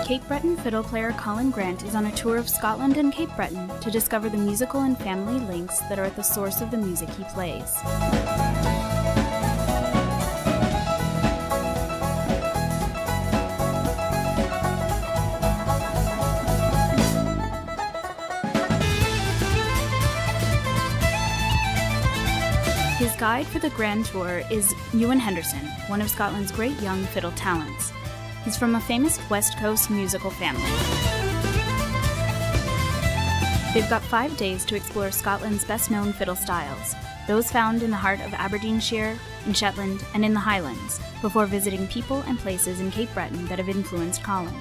Cape Breton fiddle player Colin Grant is on a tour of Scotland and Cape Breton to discover the musical and family links that are at the source of the music he plays. His guide for the Grand Tour is Ewan Henderson, one of Scotland's great young fiddle talents. He's from a famous West Coast musical family. They've got 5 days to explore Scotland's best-known fiddle styles, those found in the heart of Aberdeenshire, in Shetland, and in the Highlands, before visiting people and places in Cape Breton that have influenced Colin.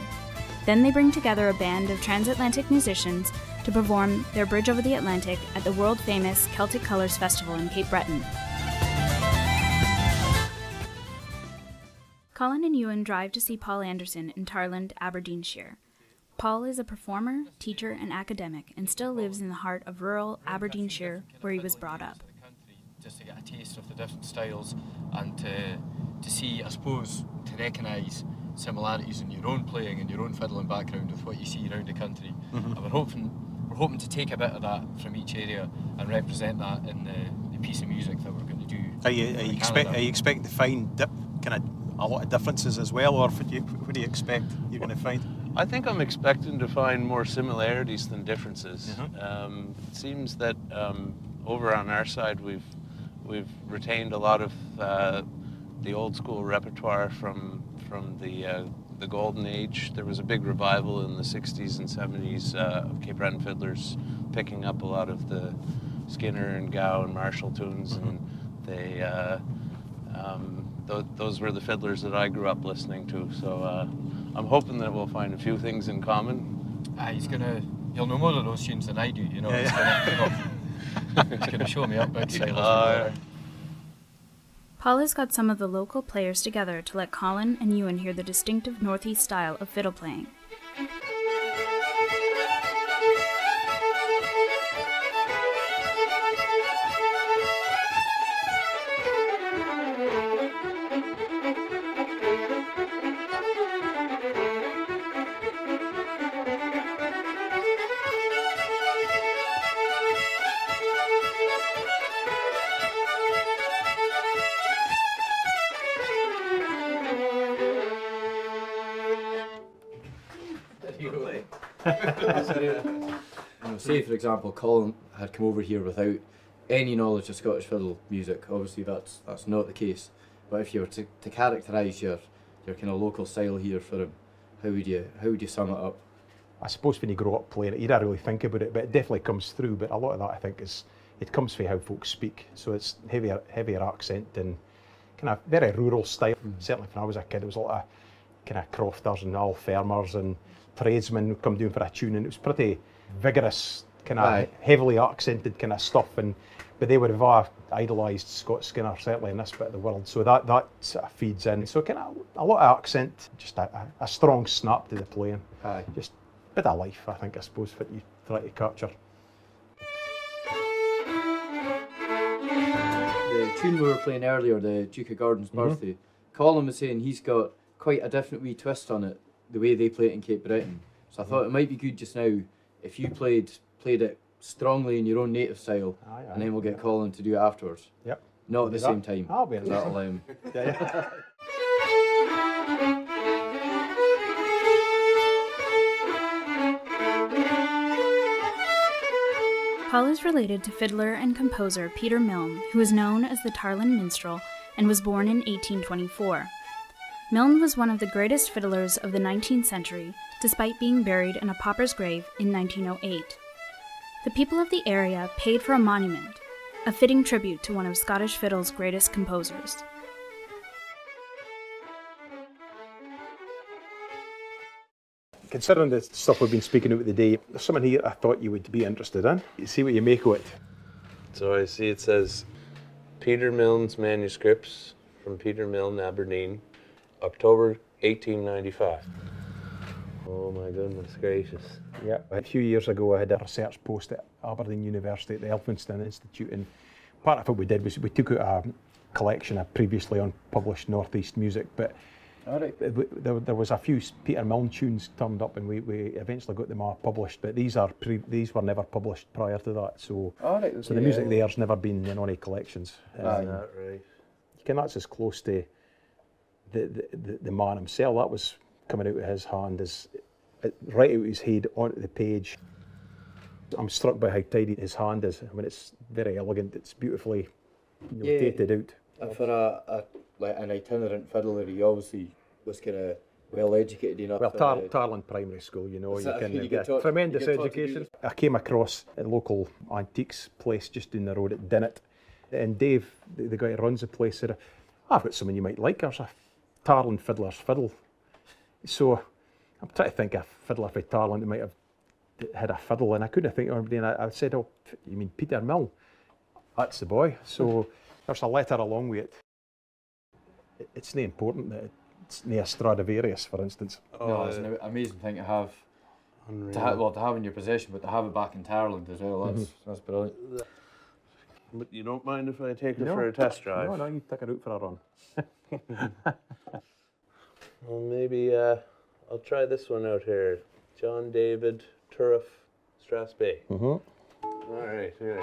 Then they bring together a band of transatlantic musicians to perform their Bridge Over the Atlantic at the world-famous Celtic Colours Festival in Cape Breton. Colin and Ewan drive to see Paul Anderson in Tarland, Aberdeenshire. Paul is a performer, teacher, and academic, and still lives in the heart of rural Aberdeenshire, where he was brought up. Just to get a taste of the different styles and to see, I suppose, to recognise similarities in your own playing and your own fiddling background with what you see around the country. And we're hoping to take a bit of that from each area and represent that in the piece of music that we're going to do. Are you expecting to find kind of a lot of differences as well, or what do you expect you're going to find? I think I'm expecting to find more similarities than differences. It seems that over on our side we've retained a lot of the old school repertoire from the golden age. There was a big revival in the 60s and 70s of Cape Breton fiddlers picking up a lot of the Skinner and Gow and Marshall tunes, and they those were the fiddlers that I grew up listening to. So I'm hoping that we'll find a few things in common. He'll know more of those tunes than I do, you know. He's gonna show me up big style. Paul has got some of the local players together to let Colin and Ewan hear the distinctive Northeast style of fiddle playing. Say for example Colin had come over here without any knowledge of Scottish fiddle music. Obviously that's not the case, but if you were to characterise your kind of local style here for him, how would you sum it up? I suppose when you grow up playing it, you don't really think about it, but it definitely comes through. But a lot of that, I think, it comes from how folks speak. So it's heavier accent and kind of very rural style. Certainly when I was a kid, it was a lot of kind of crofters and all farmers and tradesmen would come down for a tune, and it was pretty vigorous, kind of heavily accented kind of stuff. But they would have idolised Scott Skinner, certainly in this bit of the world. So that sort of feeds in. So kind of a lot of accent, just a strong snap to the playing. Just a bit of life, I suppose, what you try to capture. The tune we were playing earlier, the Duke of Gordon's Birthday, Colin was saying he's got quite a different wee twist on it, the way they play it in Cape Breton. So I thought it might be good just now if you played it strongly in your own native style, and then we'll get Colin to do it afterwards. Yep. Not at the same time. I'll be in that'll Paul is related to fiddler and composer Peter Milne, who is known as the Tarland Minstrel and was born in 1824. Milne was one of the greatest fiddlers of the 19th century, despite being buried in a pauper's grave in 1908. The people of the area paid for a monument, a fitting tribute to one of Scottish fiddle's greatest composers. Considering the stuff we've been speaking about today, there's something here I thought you would be interested in. You see what you make of it. So I see it says Peter Milne's manuscripts from Peter Milne, Aberdeen, October 1895. Oh my goodness gracious. Yeah, a few years ago I had a research post at Aberdeen University at the Elphinstone Institute, and part of what we did was we took out a collection of previously unpublished Northeast music, but All right. There was a few Peter Milne tunes turned up, and we eventually got them all published. But these were never published prior to that. So, All right, so the music there's never been in any collections. Right. You can, that's as close to the man himself. That was coming out of his hand, as right out his head onto the page. I'm struck by how tidy his hand is. I mean, it's very elegant. It's beautifully dated out. For like an itinerant fiddler, he obviously was kind of well educated enough. Well, Tarland Primary School, you know, you get taught, tremendous education. I came across a local antiques place just down the road at Dinnet, and Dave, the guy who runs the place, said, "I've got something you might like. There's a Tarland fiddler's fiddle." So I'm trying to think of a fiddler for Tarland who might have had a fiddle, and I couldn't think of anybody. And I said, "Oh, you mean Peter Milne? That's the boy." So there's a letter along with it. It's not important that it's near Stradivarius, for instance. No, it's an amazing thing to have. To have in your possession, but to have it back in Tarland as well. That's brilliant. But you don't mind if I take her for a test drive? No, you take her out for a run. Well, maybe I'll try this one out here. John David Turriff Strathspey. All right, here.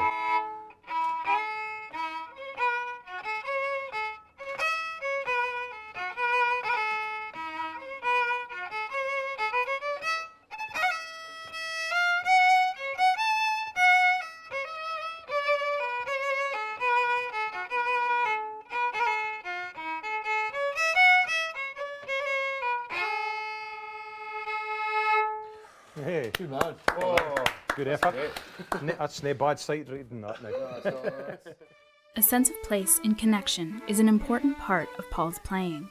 Hey, Good man. good effort. That's no bad sight reading that now. A sense of place and connection is an important part of Paul's playing.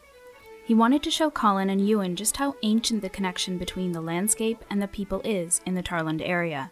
He wanted to show Colin and Ewan just how ancient the connection between the landscape and the people is in the Tarland area.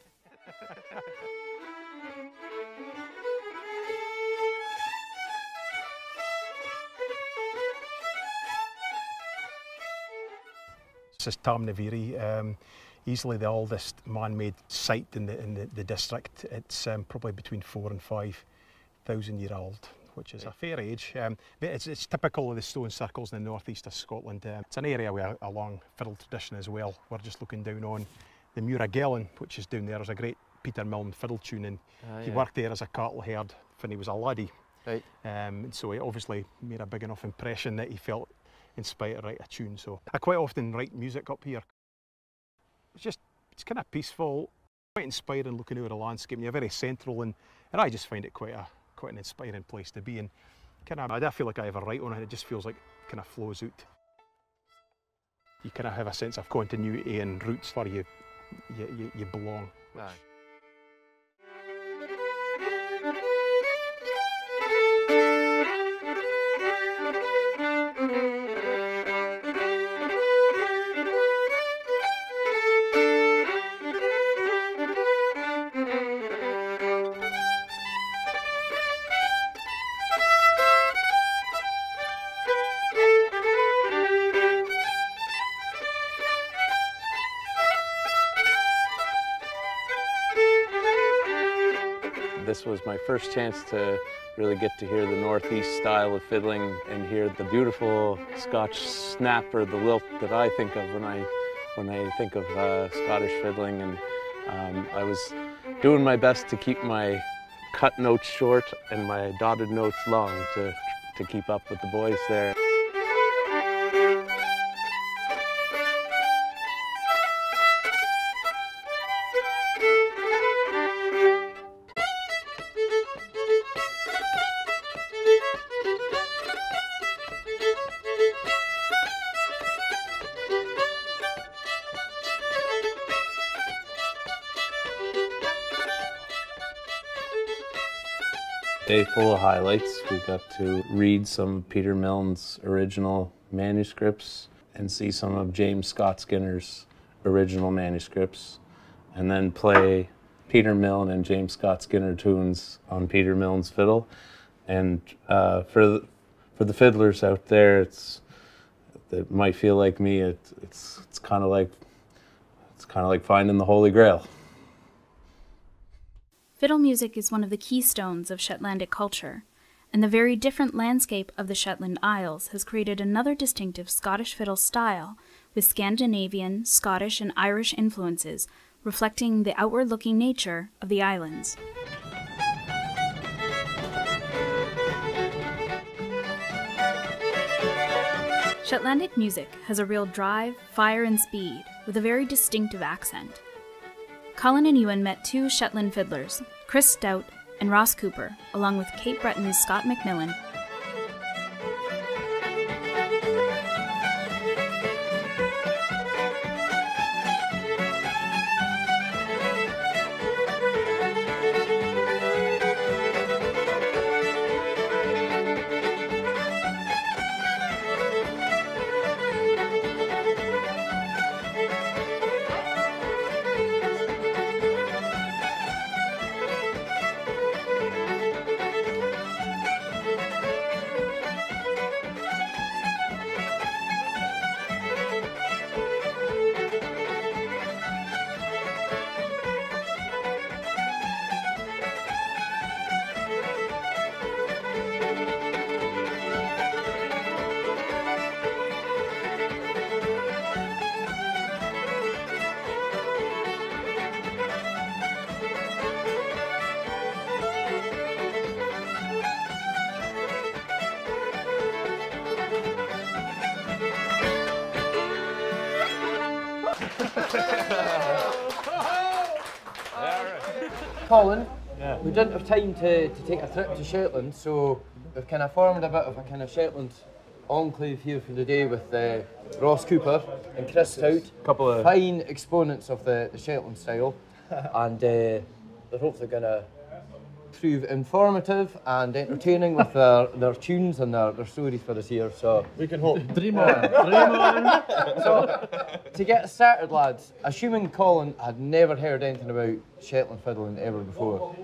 This is Tamnaviri, easily the oldest man-made site in the district. It's probably between 4,000 and 5,000 year old, which is a fair age. It's typical of the stone circles in the northeast of Scotland. It's an area with a long fiddle tradition as well. We're just looking down on the Muiragellin, which is down there. There's a great Peter Milne fiddle tune, and he worked there as a cattle herd when he was a laddie. Right. So he obviously made a big enough impression that he felt inspired to write a tune. So I quite often write music up here. It's kind of peaceful, quite inspiring looking over the landscape, and you're very central, and I just find it quite an inspiring place to be. And I don't feel like I ever write on it. It just feels like it kind of flows out. You kind of have a sense of continuity and roots where you belong. Aye. This was my first chance to really get to hear the northeast style of fiddling and hear the beautiful Scotch snap or the lilt that I think of when I think of Scottish fiddling. And I was doing my best to keep my cut notes short and my dotted notes long to keep up with the boys there. Day full of highlights. We got to read some of Peter Milne's original manuscripts and see some of James Scott Skinner's original manuscripts, and then play Peter Milne and James Scott Skinner tunes on Peter Milne's fiddle. And for the fiddlers out there, that might feel like me, it's kind of like finding the Holy Grail. Fiddle music is one of the keystones of Shetlandic culture, and the very different landscape of the Shetland Isles has created another distinctive Scottish fiddle style with Scandinavian, Scottish, and Irish influences, reflecting the outward-looking nature of the islands. Shetlandic music has a real drive, fire, and speed, with a very distinctive accent. Colin and Ewan met two Shetland fiddlers, Chris Stout and Ross Cooper, along with Cape Breton's Scott McMillan. Colin, we didn't have time to take a trip to Shetland, so we've kind of formed a bit of a kind of Shetland enclave here for the day with Ross Cooper and Chris Stout, couple of fine exponents of the Shetland style, and they're hopefully going to prove informative and entertaining with their tunes and their stories for us here. So we can hope. Dream on, dream on. So to get started, lads, assuming Colin had never heard anything about Shetland fiddling ever before,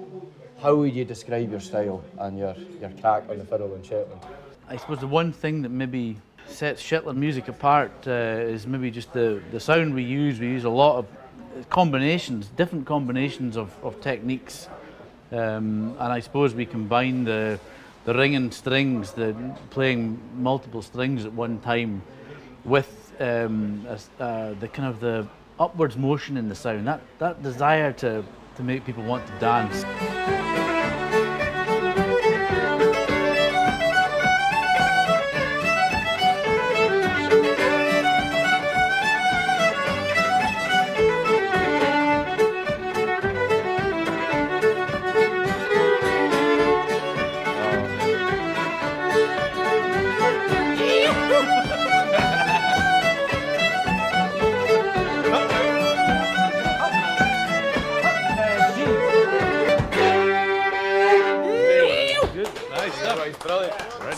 how would you describe your style and your crack on the fiddle in Shetland? I suppose the one thing that maybe sets Shetland music apart is maybe just the sound we use. We use a lot of combinations, different combinations of techniques. And I suppose we combine the ringing strings, the playing multiple strings at one time, with the kind of the upwards motion in the sound, that desire to make people want to dance.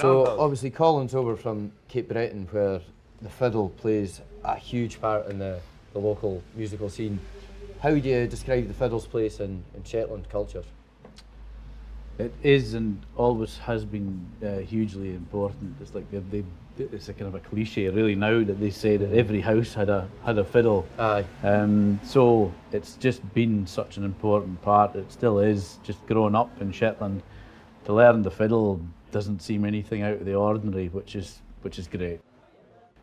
So obviously Colin's over from Cape Breton, where the fiddle plays a huge part in the local musical scene. How do you describe the fiddle's place in Shetland culture? It is and always has been hugely important. It's like it's a kind of a cliche really now that they say that every house had a fiddle. Aye. So it's just been such an important part. It still is. Just growing up in Shetland, to learn the fiddle doesn't seem anything out of the ordinary, which is great.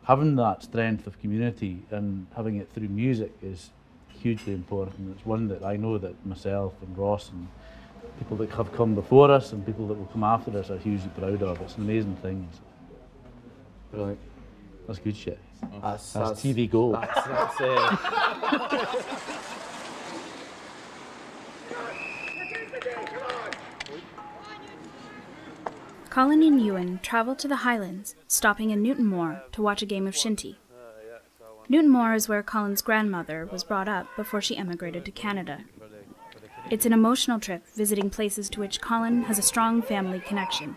Having that strength of community and having it through music is hugely important. It's one that I know that myself and Ross and people that have come before us and people that will come after us are hugely proud of. It's an amazing thing. Brilliant. That's good shit. That's TV gold. Colin and Ewan travelled to the Highlands, stopping in Newtonmore to watch a game of shinty. Newtonmore is where Colin's grandmother was brought up before she emigrated to Canada. It's an emotional trip, visiting places to which Colin has a strong family connection.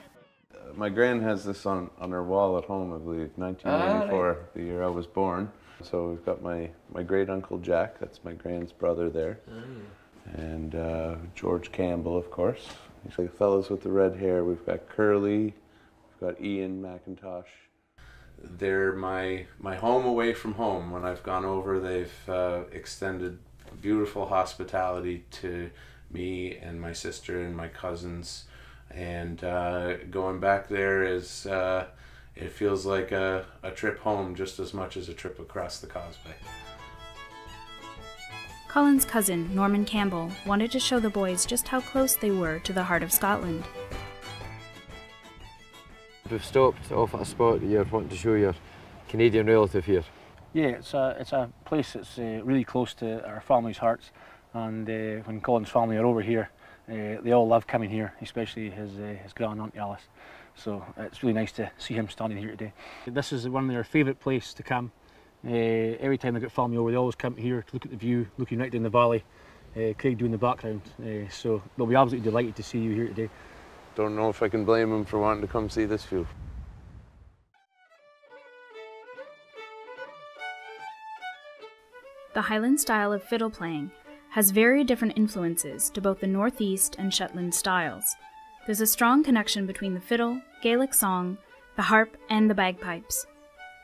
My gran has this on her wall at home, I believe, 1994, right. The year I was born. So we've got my great uncle Jack, that's my gran's brother there, and George Campbell, of course. He's like the fellows with the red hair. We've got Curly, we've got Ian McIntosh. They're my home away from home. When I've gone over, they've extended beautiful hospitality to me and my sister and my cousins. And going back there is, it feels like a trip home just as much as a trip across the causeway. Colin's cousin, Norman Campbell, wanted to show the boys just how close they were to the heart of Scotland. We've stopped off at a spot you're wanting to show your Canadian relative here. Yeah, it's a place that's really close to our family's hearts, and when Colin's family are over here, they all love coming here, especially his grand-aunt Alice. So it's really nice to see him standing here today. This is one of their favourite places to come. Every time they get family over, they always come here to look at the view, looking right down the valley, Craig doing the background. So they'll be absolutely delighted to see you here today. Don't know if I can blame him for wanting to come see this view. The Highland style of fiddle playing has very different influences to both the Northeast and Shetland styles. There's a strong connection between the fiddle, Gaelic song, the harp, and the bagpipes.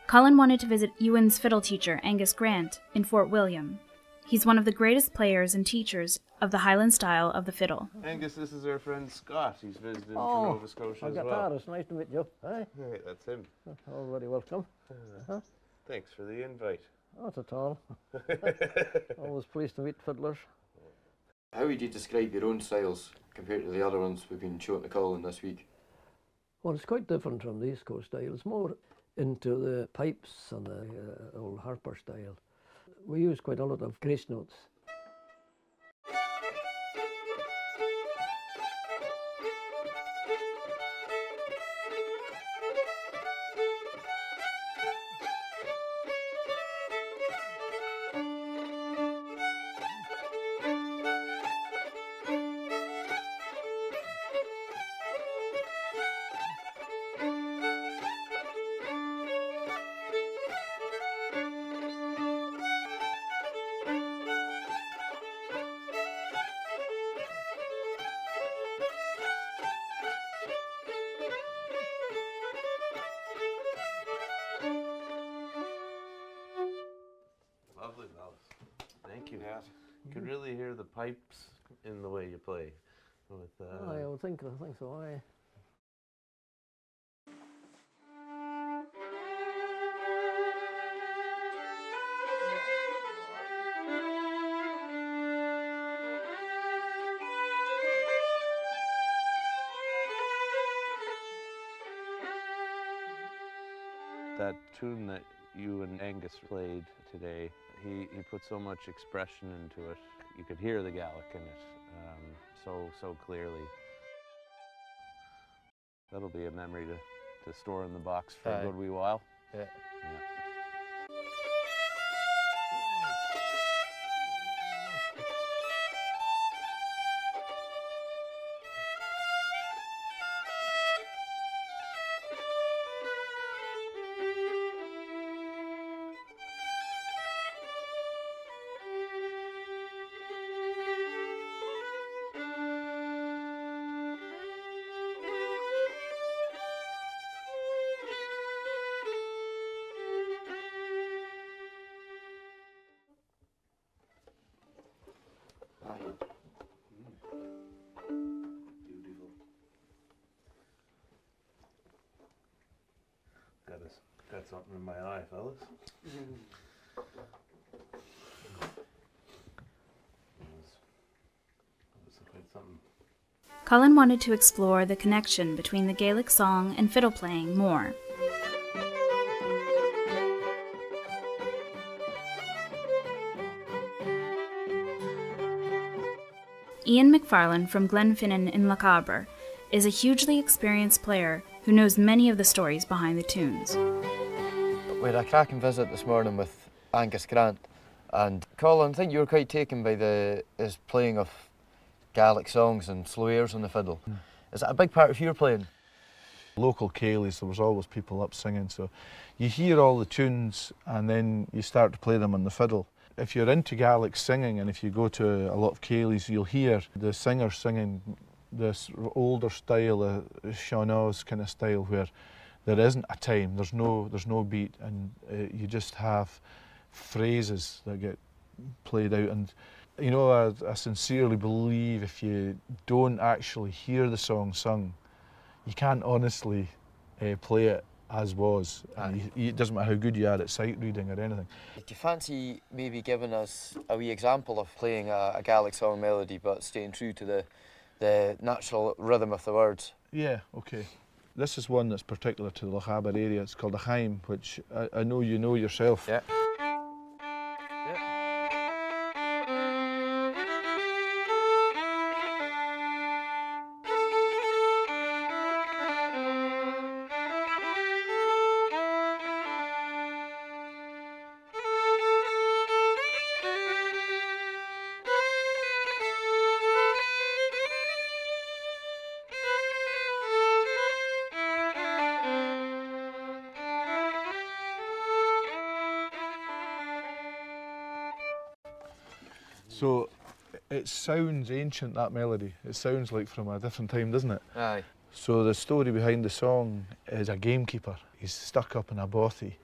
Colin wanted to visit Ewan's fiddle teacher, Angus Grant, in Fort William. He's one of the greatest players and teachers of the Highland style of the fiddle. Angus, this is our friend Scott. He's visiting from Nova Scotia as well. It's nice to meet you. Hey? Hey, that's him. Oh, very welcome. Thanks for the invite. Not at all. Always pleased to meet fiddlers. How would you describe your own styles compared to the other ones we've been showing to Colin this week? Well, it's quite different from the East Coast style. It's more into the pipes and the old harper style. We use quite a lot of grace notes. Lovely, Alice. Thank you. Yeah. You can really hear the pipes in the way you play. With, I would think so. Aye. That tune that you and Angus played today, he put so much expression into it. You could hear the Gaelic in it so clearly. That'll be a memory to store in the box for a good wee while. Yeah. Beautiful. Got something in my eye, fellas. That's quite something. Colin wanted to explore the connection between the Gaelic song and fiddle playing more. Ian McFarlane from Glenfinnan in Lochaber is a hugely experienced player who knows many of the stories behind the tunes. We had a cracking visit this morning with Angus Grant, and Colin, I think you were quite taken by his playing of Gaelic songs and slow airs on the fiddle. Is that a big part of your playing? Local ceilidhs, there was always people up singing, so you hear all the tunes and then you start to play them on the fiddle. If you're into Gaelic singing and if you go to a lot of ceilidhs, you'll hear the singers singing this older style, Sean-O's kind of style, where there isn't a time, there's no beat, and you just have phrases that get played out. And you know, I sincerely believe if you don't actually hear the song sung, you can't honestly play it as was. It doesn't matter how good you are at sight reading or anything. Do you fancy maybe giving us a wee example of playing a Gaelic song melody but staying true to the natural rhythm of the words? Yeah, okay. This is one that's particular to the Lochaber area. It's called a Chaim, which I know you know yourself. Yeah. So it sounds ancient, that melody. It sounds like from a different time, doesn't it? Aye. So the story behind the song is a gamekeeper. He's stuck up in a bothy,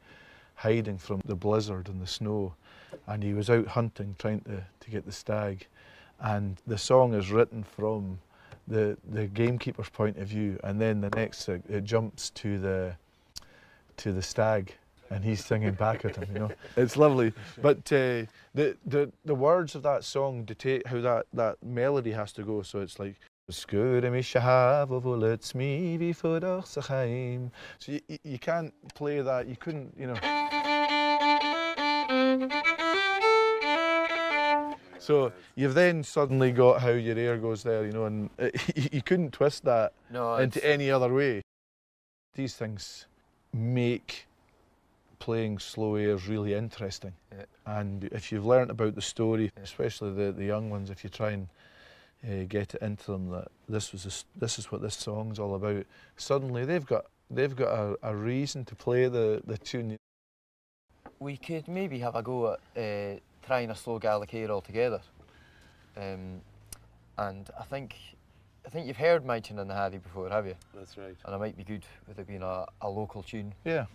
hiding from the blizzard and the snow, and he was out hunting, trying to get the stag. And the song is written from the gamekeeper's point of view, and then the next it jumps to the stag, and he's singing back at him. You know, it's lovely. But the words of that song dictate how that melody has to go. So it's like. So you can't play that. You couldn't, you know. So you've then suddenly got how your air goes there, you know, and you couldn't twist that into any other way. These things make playing slow airs really interesting. Yeah. And if you've learnt about the story, especially the young ones, if you try and get it into them that this is what this song's all about, suddenly they've got a reason to play the tune. We could maybe have a go at trying a slow Gaelic air altogether. And I think you've heard My Tune and the Harry before, have you? That's right. And it might be good with it being a local tune. Yeah.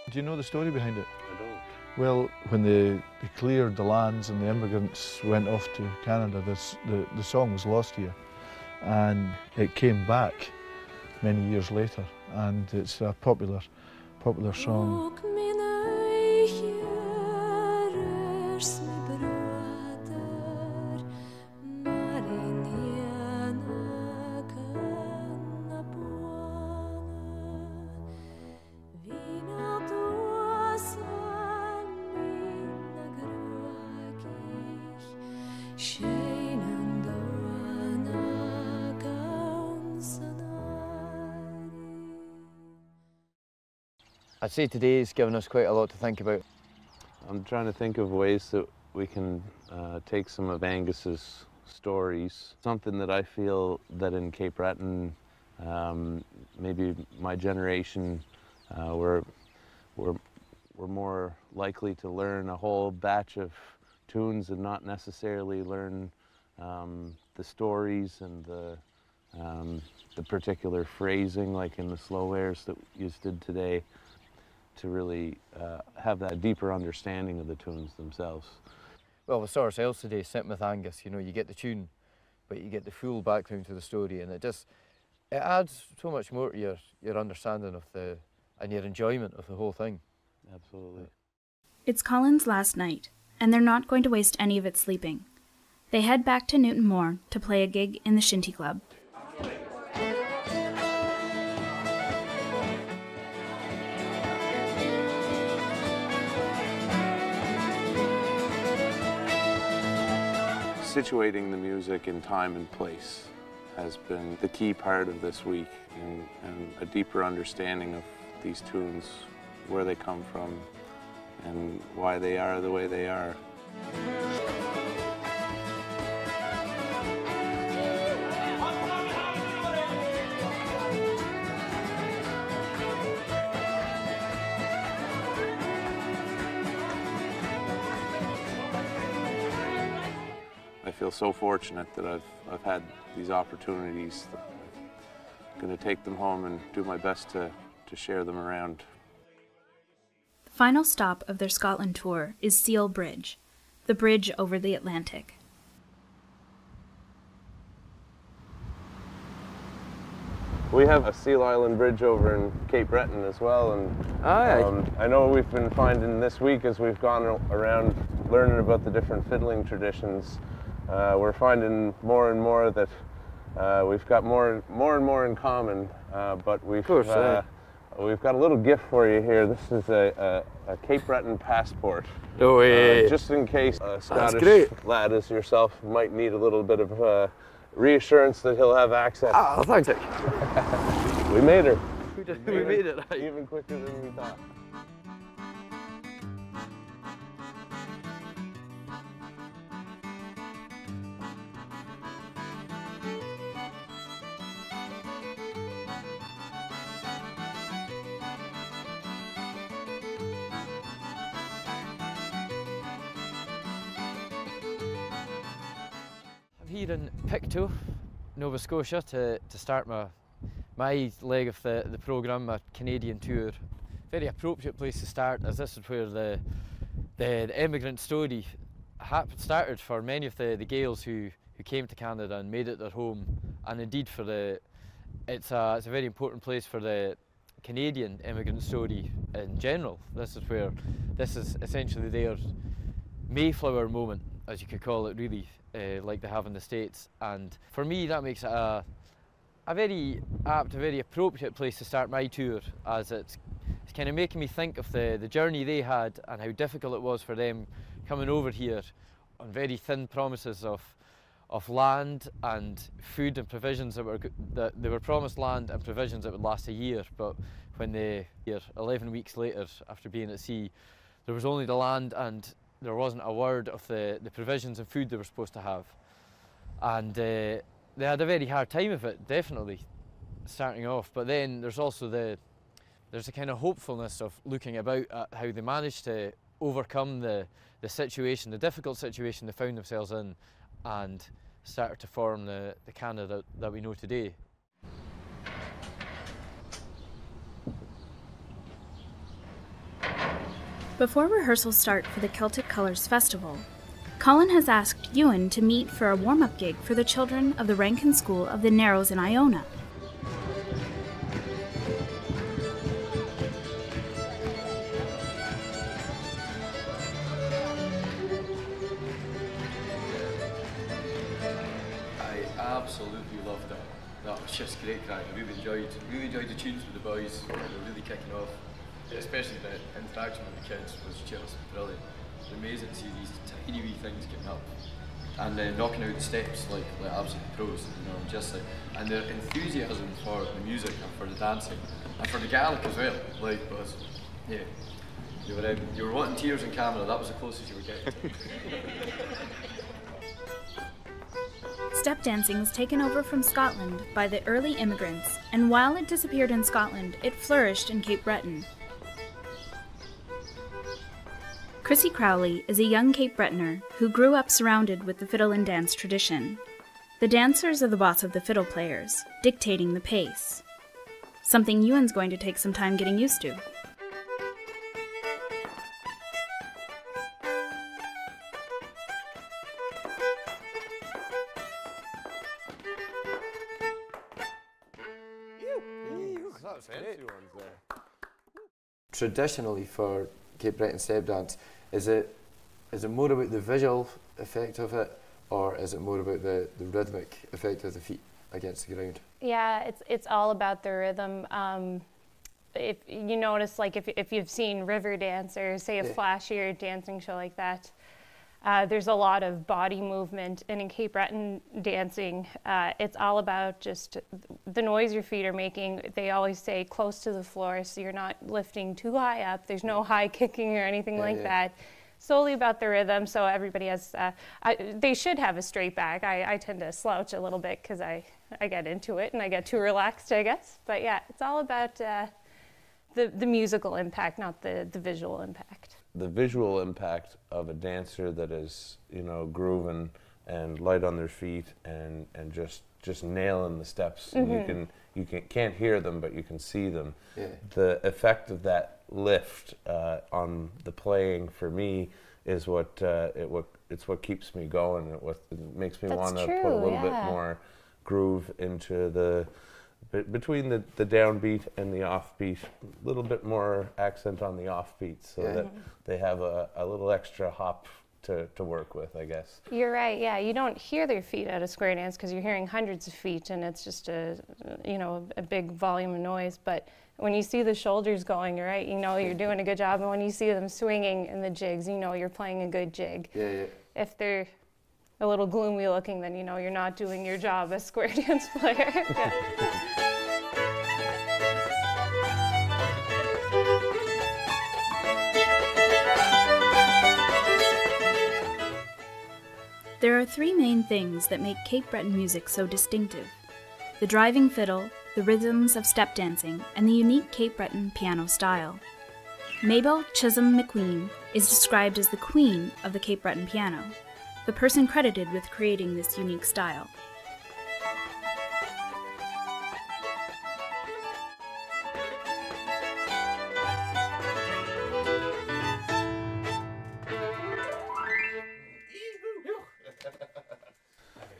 Do you know the story behind it? I don't. Well, when they cleared the lands and the immigrants went off to Canada, the song was lost here. And it came back many years later, and it's a popular song. I'd say today's given us quite a lot to think about. I'm trying to think of ways that we can take some of Angus's stories, something that I feel that in Cape Breton, maybe my generation, we're more likely to learn a whole batch of tunes and not necessarily learn the stories and the particular phrasing, like in the slow airs that you did today, to really have that deeper understanding of the tunes themselves. Well, we saw ourselves today sitting with Angus. You know, you get the tune, but you get the full background to the story, and it adds so much more to your understanding of and your enjoyment of the whole thing. Absolutely. It's Colin's last night, and they're not going to waste any of it sleeping. They head back to Newton Moor to play a gig in the Shinty Club. Situating the music in time and place has been the key part of this week, and a deeper understanding of these tunes, where they come from, and why they are the way they are. I feel so fortunate that I've had these opportunities. I'm going to take them home and do my best to share them around. The final stop of their Scotland tour is Seal Bridge, the bridge over the Atlantic. We have a Seal Island bridge over in Cape Breton as well, and I know we've been finding this week, as we've gone around learning about the different fiddling traditions, we're finding more and more that we've got more and more in common, but we've got a little gift for you here. This is a Cape Breton passport. No way. Just in case a Scottish lad as yourself might need a little bit of reassurance that he'll have access. Oh, thanks. We made her. We made it. Right. Even quicker than we thought. I'm here in Pictou, Nova Scotia, to start my leg of the programme, my Canadian tour. Very appropriate place to start, as this is where the immigrant story started for many of the Gaels who came to Canada and made it their home, and indeed it's a very important place for the Canadian immigrant story in general. This is essentially their Mayflower moment, as you could call it, really, like they have in the States. And for me, that makes it a very apt, a very appropriate place to start my tour, as it's kind of making me think of the journey they had and how difficult it was for them coming over here on very thin promises of land and food and provisions that they were promised land and provisions that would last a year, but when 11 weeks later, after being at sea, there was only the land and there wasn't a word of the provisions and food they were supposed to have. And they had a very hard time of it, definitely, starting off. But then there's also there's a kind of hopefulness of looking about at how they managed to overcome the situation, the difficult situation they found themselves in, and started to form the Canada that we know today. Before rehearsals start for the Celtic Colours Festival, Colin has asked Ewan to meet for a warm-up gig for the children of the Rankin School of the Narrows in Iona. I absolutely loved that. That was just great crack. I really enjoyed the tunes with the boys. They were really kicking off. Especially the interaction with the kids was just brilliant. It's amazing to see these tiny wee things getting up and then knocking out the steps like absolute pros, you know, just like, and their enthusiasm for the music and for the dancing and for the Gaelic as well, like, was, yeah, you were wanting tears in camera. That was the closest you were getting. Step dancing was taken over from Scotland by the early immigrants, and while it disappeared in Scotland, it flourished in Cape Breton. Chrissy Crowley is a young Cape Bretoner who grew up surrounded with the fiddle and dance tradition. The dancers are the boss of the fiddle players, dictating the pace. Something Ewan's going to take some time getting used to. Traditionally for Cape Breton step dance, is it more about the visual effect of it, or is it more about the rhythmic effect of the feet against the ground? Yeah, it's all about the rhythm. If you notice, like if you've seen river dance or say a flashier dancing show like that, there's a lot of body movement, and in Cape Breton dancing, it's all about just the noise your feet are making. They always say close to the floor, so you're not lifting too high up. There's no high kicking or anything like that. Solely about the rhythm, so everybody has, they should have a straight back. I tend to slouch a little bit because I get into it and I get too relaxed, I guess. But yeah, it's all about the musical impact, not the visual impact. The visual impact of a dancer that is, you know, grooving and light on their feet and just nailing the steps. And you can't hear them, but you can see them. The effect of that lift on the playing for me is what keeps me going. It makes me want to put a little bit more groove into the between the downbeat and the offbeat, a little bit more accent on the offbeat, so that they have a little extra hop to work with, I guess. You're right, yeah. You don't hear their feet at a square dance because you're hearing hundreds of feet and it's just a big volume of noise. But when you see the shoulders going, right, you know you're doing a good job. And when you see them swinging in the jigs, you know you're playing a good jig. If they're a little gloomy looking, then you know you're not doing your job as square dance player. There are three main things that make Cape Breton music so distinctive: the driving fiddle, the rhythms of step dancing, and the unique Cape Breton piano style. Mabel Chisholm McQueen is described as the queen of the Cape Breton piano, the person credited with creating this unique style.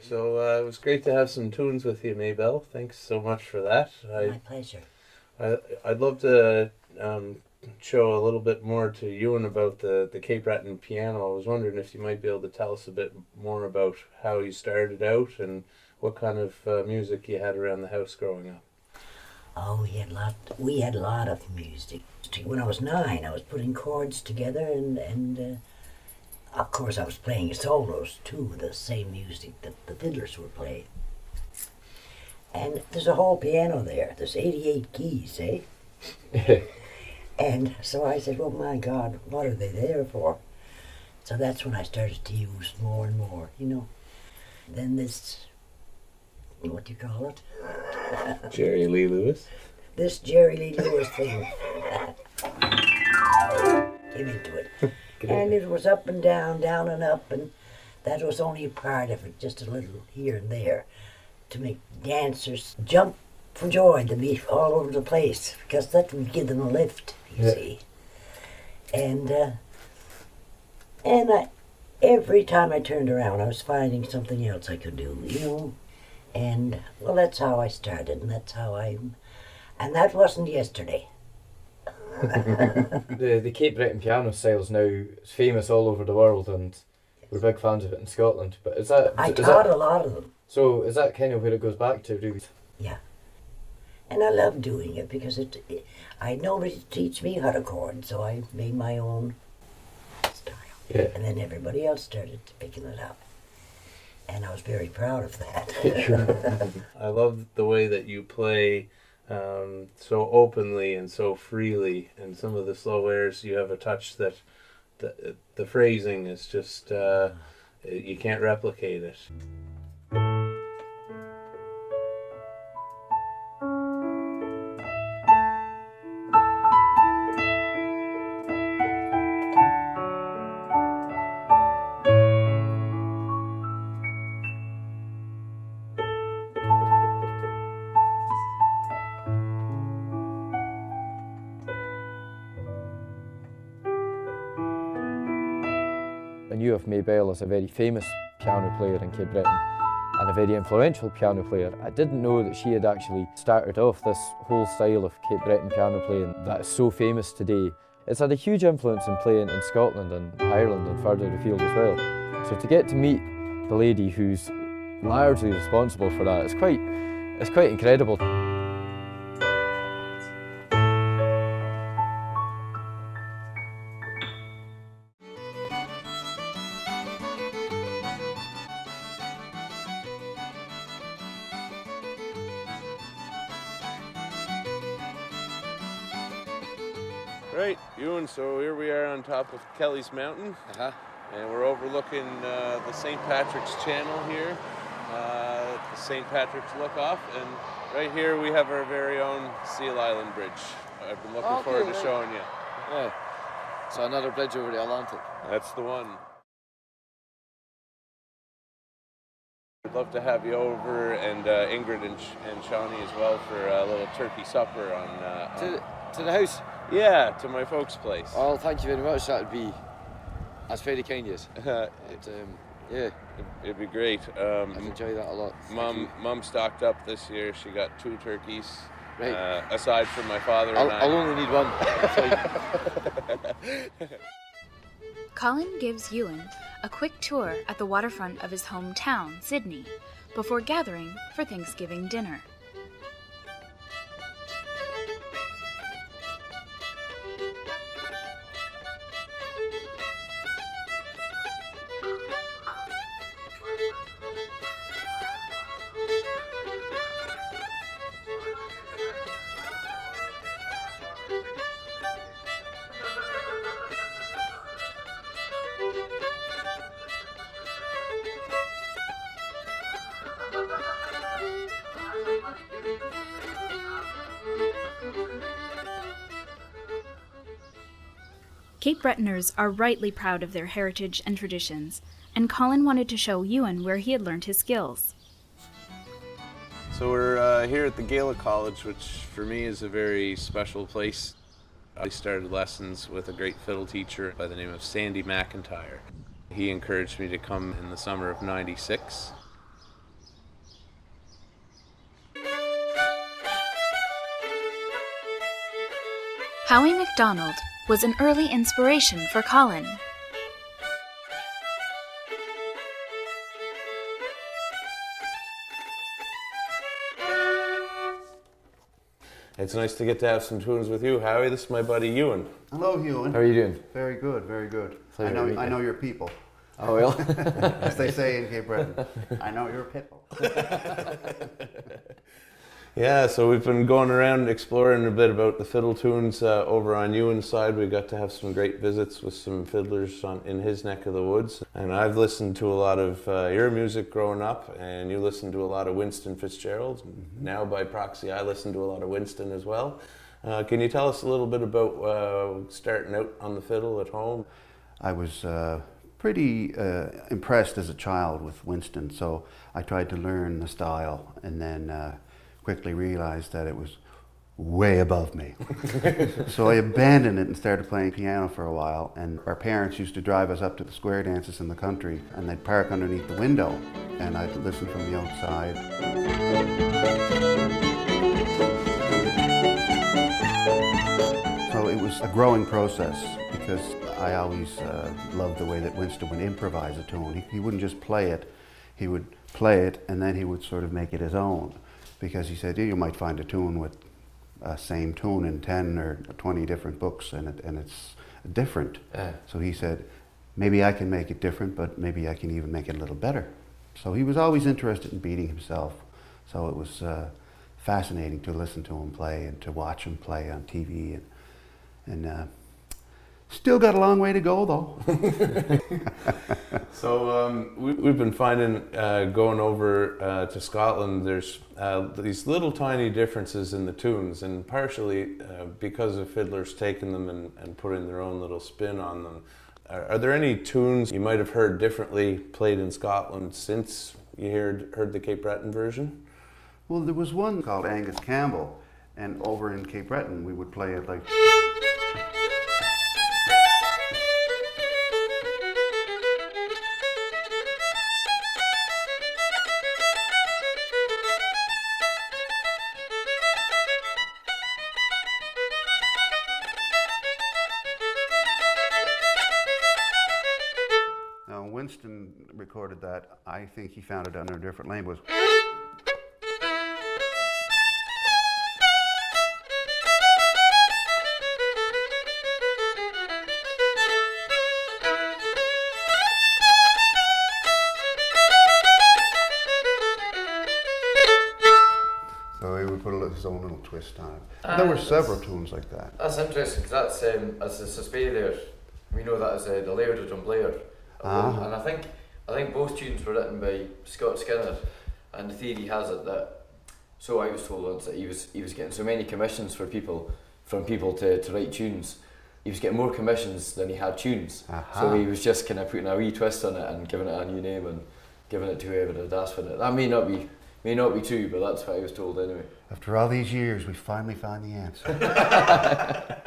So it was great to have some tunes with you, Mabel. Thanks so much for that. My pleasure. I'd love to show a little bit more to Ewan about the Cape Breton piano. I was wondering if you might be able to tell us a bit more about how you started out and what kind of music you had around the house growing up. Oh, we had a lot of music. When I was 9, I was putting chords together and of course I was playing solos too, the same music that the fiddlers were playing. And there's a whole piano there. There's 88 keys, eh? And so I said, well, my God, what are they there for? So that's when I started to use more and more, you know. Then this, what do you call it? Jerry Lee Lewis? This Jerry Lee Lewis thing came into it. And it was up and down and up, and that was only a part of it, just a little here and there, to make dancers jump for joy, to be all over the place, because that would give them a lift, you see. And every time I turned around, I was finding something else I could do, you know. And, well, that's how I started, and that's how and that wasn't yesterday. The Cape Breton piano style is now famous all over the world, and we're big fans of it in Scotland. But I taught a lot of them. So is that kind of where it goes back to, really? Yeah. And I love doing it because I had nobody to teach me how to chord, so I made my own style. Yeah. And then everybody else started picking it up. And I was very proud of that. I love the way that you play so openly and so freely, and some of the slow airs you have a touch that the phrasing is just you can't replicate it. I knew of Mabel as a very famous piano player in Cape Breton and a very influential piano player. I didn't know that she had actually started off this whole style of Cape Breton piano playing that is so famous today. It's had a huge influence in playing in Scotland and Ireland and further afield as well. So to get to meet the lady who's largely responsible for that. It's quite incredible. Right, Ewan, so here we are on top of Kelly's Mountain, and we're overlooking the St. Patrick's Channel here, the St. Patrick's Look-Off, and right here we have our very own Seal Island Bridge. I've been looking forward to showing you. Yeah, so another bridge over the Atlantic. That's the one. I'd love to have you over, and Ingrid and Shawnee as well, for a little turkey supper on to the house? Yeah, to my folks' place. Oh, thank you very much. That's very kind of you. Yeah. It'd be great. I'd enjoy that a lot. Mum stocked up this year. She got 2 turkeys. Right. Aside from my father and I. I'll only need one. Colin gives Ewan a quick tour at the waterfront of his hometown, Sydney, before gathering for Thanksgiving dinner. Cape Bretoners are rightly proud of their heritage and traditions, and Colin wanted to show Ewan where he had learned his skills. So we're here at the Gaelic College, which for me is a very special place. I started lessons with a great fiddle teacher by the name of Sandy McIntyre. He encouraged me to come in the summer of '96. Howie MacDonald was an early inspiration for Colin. It's nice to get to have some tunes with you, Howie. This is my buddy Ewan. Hello, Ewan. How are you doing? Very good, very good. I know your people. Oh, well. As they say in Cape Breton, I know your people. Yeah, so we've been going around exploring a bit about the fiddle tunes over on Ewan's side. We got to have some great visits with some fiddlers in his neck of the woods. And I've listened to a lot of your music growing up, and you listened to a lot of Winston Fitzgerald. Mm-hmm. Now, by proxy, I listen to a lot of Winston as well. Can you tell us a little bit about starting out on the fiddle at home? I was pretty impressed as a child with Winston, so I tried to learn the style, and then quickly realized that it was way above me. So I abandoned it and started playing piano for a while, and our parents used to drive us up to the square dances in the country, and they'd park underneath the window, and I'd listen from the outside. So it was a growing process, because I always loved the way that Winston would improvise a tune. He wouldn't just play it, he would play it and then he would sort of make it his own. Because he said, you might find a tune with a same tune in 10 or 20 different books, and it's different. So he said, maybe I can make it different, but maybe I can even make it a little better. So he was always interested in beating himself. So it was fascinating to listen to him play and to watch him play on TV. And still got a long way to go, though. So we've been finding, going over to Scotland, there's these little tiny differences in the tunes, and partially because of fiddlers taking them and putting their own little spin on them. Are there any tunes you might have heard differently played in Scotland since you heard the Cape Breton version? Well, there was one called Angus Campbell, and over in Cape Breton we would play it like... recorded that. I think he found it under a different name. Was so he would put his own little twist on it. There were several tunes like that. That's interesting, because that's, as the suspe there, we know that as the Laird of Drumblade. And I think both tunes were written by Scott Skinner, and the theory has it that, so I was told once, that he was getting so many commissions from people to write tunes. He was getting more commissions than he had tunes. So he was just kind of putting a wee twist on it and giving it a new name and giving it to whoever had asked for it. That may not be true, but that's what I was told anyway. After all these years, we finally found the answer.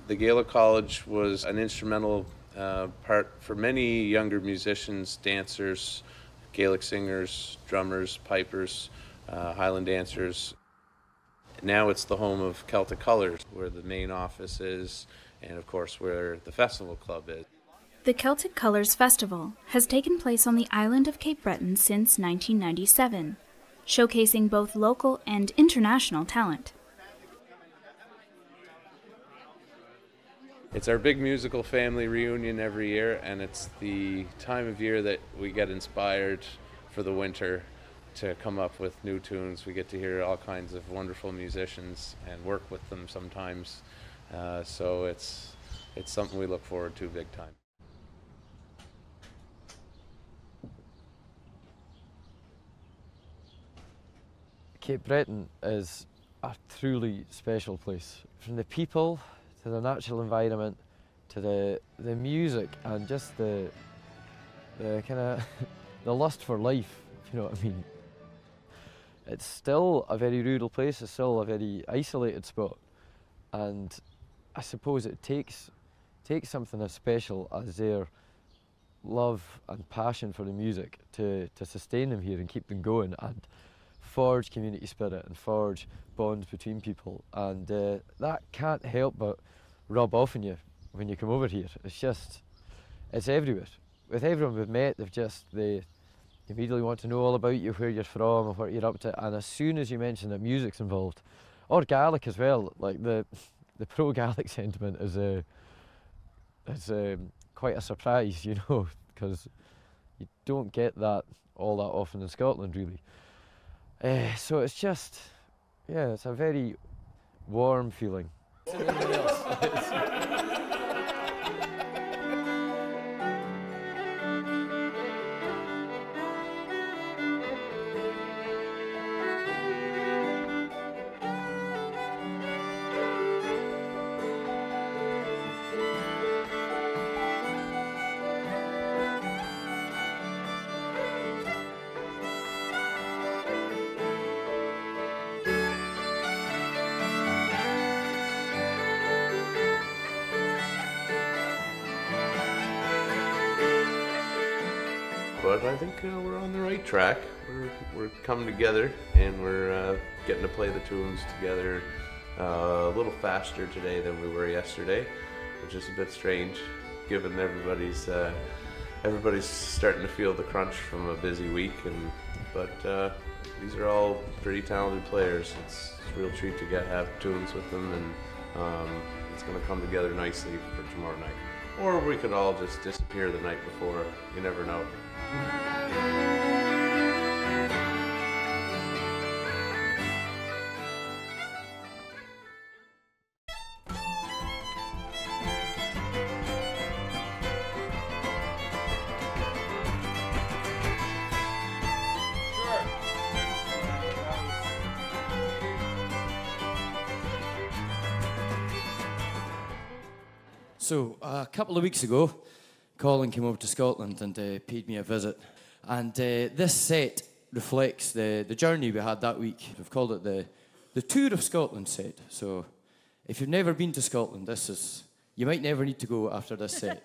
The Gaelic College was an instrumental part for many younger musicians, dancers, Gaelic singers, drummers, pipers, Highland dancers. Now it's the home of Celtic Colours, where the main office is, and of course where the festival club is. The Celtic Colours Festival has taken place on the island of Cape Breton since 1997, showcasing both local and international talent. It's our big musical family reunion every year, and it's the time of year that we get inspired for the winter to come up with new tunes. We get to hear all kinds of wonderful musicians and work with them sometimes. So it's something we look forward to big time. Cape Breton is a truly special place. From the people to the natural environment to the music and just the kind of the lust for life, if you know what I mean. It's still a very rural place, it's still a very isolated spot, and I suppose it takes something as special as their love and passion for the music to sustain them here and keep them going and forge community spirit and forge bonds between people, and that can't help but rub off on you when you come over here. It's everywhere. With everyone we've met, they immediately want to know all about you, where you're from and what you're up to, and as soon as you mention that music's involved, or Gaelic as well, like the pro-Gaelic sentiment is quite a surprise, you know, because you don't get that all that often in Scotland, really. So it's just, yeah, it's a very warm feeling. But I think we're on the right track. We're coming together, and we're getting to play the tunes together a little faster today than we were yesterday, which is a bit strange, given everybody's starting to feel the crunch from a busy week. But these are all pretty talented players. It's a real treat to have tunes with them, and it's going to come together nicely for tomorrow night. Or we could all just disappear the night before. You never know. So, a couple of weeks ago, Colin came over to Scotland and paid me a visit. And this set reflects the journey we had that week. We've called it the Tour of Scotland set. So, if you've never been to Scotland, you might never need to go after this set.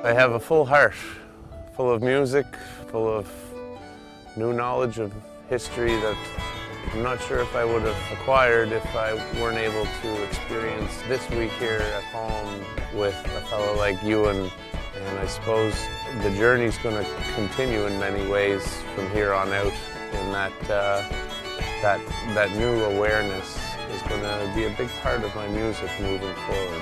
I have a full heart, full of music, full of new knowledge of history that I'm not sure if I would have acquired if I weren't able to experience this week here at home with a fellow like Ewan. And I suppose the journey's going to continue in many ways from here on out, in that new awareness is going to be a big part of my music moving forward.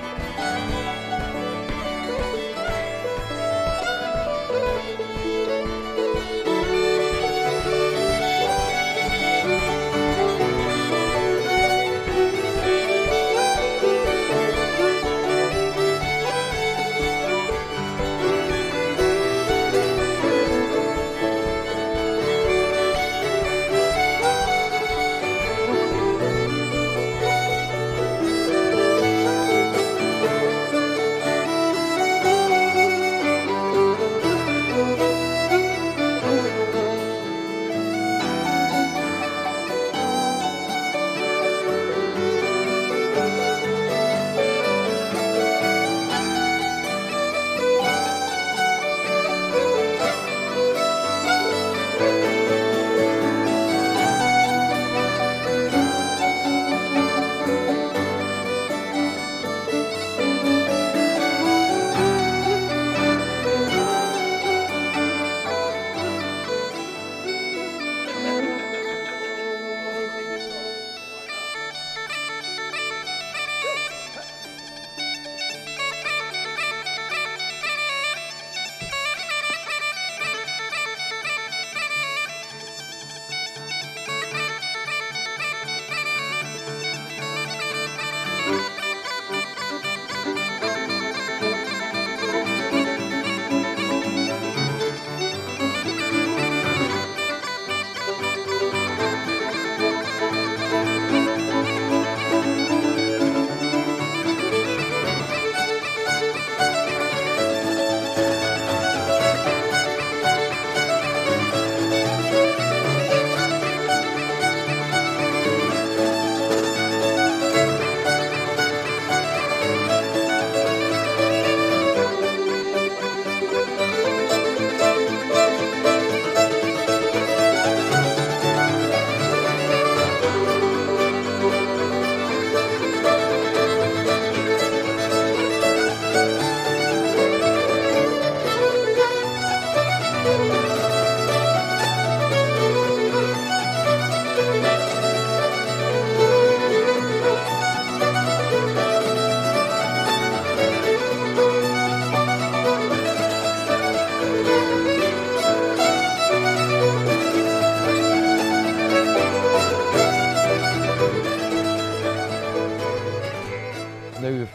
Now we've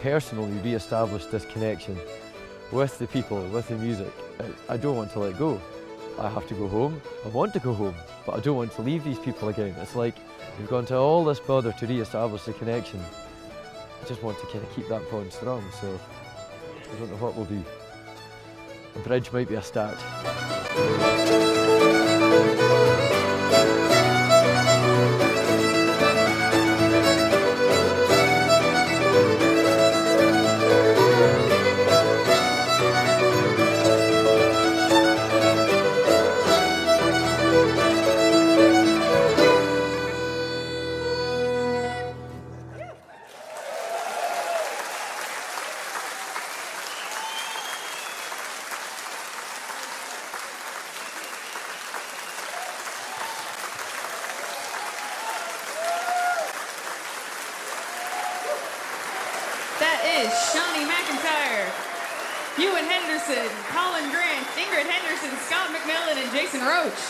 personally re-established this connection with the people, with the music. I don't want to let go. I have to go home. I want to go home, but I don't want to leave these people again. It's like we've gone to all this bother to re-establish the connection. I just want to kind of keep that bond strong, so I don't know what we'll do. A bridge might be a start. That is Shawnee McIntyre, Ewan Henderson, Colin Grant, Ingrid Henderson, Scott McMillan, and Jason Roach.